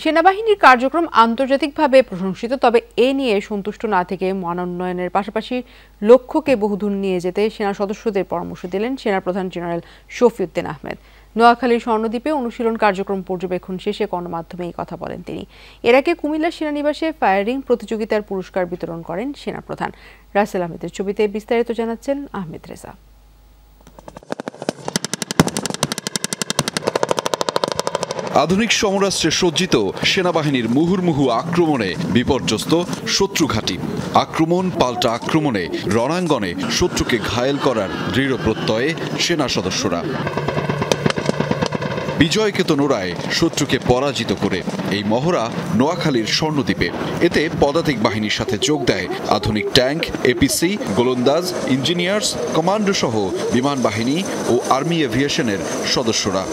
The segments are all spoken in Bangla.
সেনাবাহিনীর কার্যক্রম আন্তর্জাতিকভাবে প্রশংসিত, তবে এ নিয়ে সন্তুষ্ট না থেকে মানোন্নয়নের পাশাপাশি লক্ষ্যকে বহুদূর নিয়ে যেতে সেনা সদস্যদের পরামর্শ দিলেন সেনাপ্রধান জেনারেল শফিউদ্দিন আহমেদ। নোয়াখালীর স্বর্ণদ্বীপে অনুশীলন কার্যক্রম পর্যবেক্ষণ শেষে গণমাধ্যমে এই কথা বলেন তিনি। এর আগে কুমিল্লা সেনানিবাসে ফায়ারিং প্রতিযোগিতার পুরস্কার বিতরণ করেন সেনাপ্রধান। রাসেল আহমেদের ছবিতে বিস্তারিত জানাচ্ছেন আহমেদ রেজা। আধুনিক সমরাস্ত্রে সজ্জিত সেনাবাহিনীর মুহুর্মুহু আক্রমণে বিপর্যস্ত শত্রু ঘাঁটি। আক্রমণ পাল্টা আক্রমণে রণাঙ্গনে শত্রুকে ঘায়েল করার দৃঢ় প্রত্যয়ে সেনা সদস্যরা। বিজয়কেতন ওড়ায় শত্রুকে পরাজিত করে এই মহড়া নোয়াখালীর স্বর্ণদ্বীপে। এতে পদাতিক বাহিনীর সাথে যোগ দেয় আধুনিক ট্যাঙ্ক, এপিসি, গোলন্দাজ, ইঞ্জিনিয়ার্স, কমান্ডো সহ বিমান বাহিনী ও আর্মি এভিয়েশনের সদস্যরা।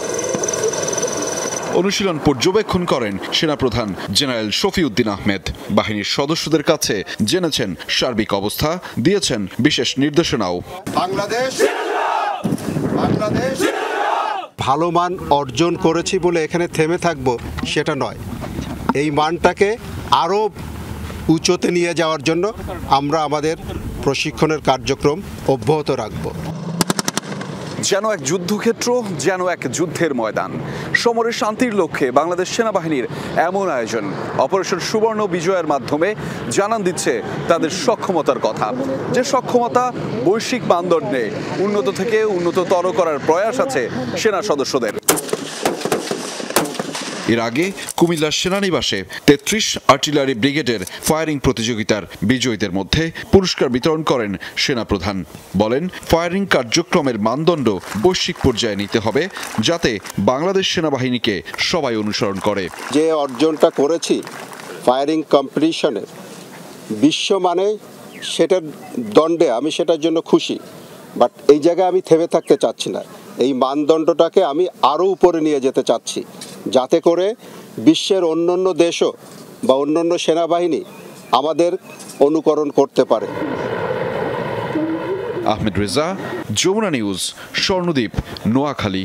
অনুশীলন পর্যবেক্ষণ করেন সেনাপ্রধান জেনারেল শফিউদ্দিন আহমেদ। বাহিনীর সদস্যদের কাছে জেনেছেন সার্বিক অবস্থা, দিয়েছেন বিশেষ নির্দেশনাও। বাংলাদেশ ভালো মান অর্জন করেছি বলে এখানে থেমে থাকবো সেটা নয়, এই মানটাকে আরও উঁচুতে নিয়ে যাওয়ার জন্য আমরা আমাদের প্রশিক্ষণের কার্যক্রম অব্যাহত রাখব। যেন এক যুদ্ধক্ষেত্র, যেন এক যুদ্ধের ময়দান। সমরের শান্তির লক্ষ্যে বাংলাদেশ সেনাবাহিনীর এমন আয়োজন অপারেশন সুবর্ণ বিজয়ের মাধ্যমে জানান দিচ্ছে তাদের সক্ষমতার কথা, যে সক্ষমতা বৈশ্বিক মানদণ্ডে উন্নত থেকে উন্নততর করার প্রয়াস আছে সেনা সদস্যদের। এর আগে কুমিল্লার সেনানিবাসে ৩৩ আর্টিলারি ব্রিগেডের ফায়ারিং প্রতিযোগিতার বিজয়ীদের মধ্যে পুরস্কার বিতরণ করেন সেনাপ্রধান। বলেন, ফায়ারিং কার্যক্রমের মানদণ্ড বৈশ্বিক পর্যায়ে নিতে হবে, যাতে বাংলাদেশ সেনাবাহিনীকে সবাই অনুসরণ করে। যে অর্জনটা করেছি ফায়ারিং কম্পিটিশনে বিশ্বমানে, সেটার দণ্ডে আমি সেটার জন্য খুশি, বাট এই জায়গায় আমি থেমে থাকতে চাচ্ছি না। এই মানদণ্ডটাকে আমি আরও উপরে নিয়ে যেতে চাচ্ছি, যাতে করে বিশ্বের অন্যান্য দেশও বা অন্যান্য সেনাবাহিনী আমাদের অনুকরণ করতে পারে। আহমেদ রেজা, যমুনা নিউজ, স্বর্ণদ্বীপ, নোয়াখালী।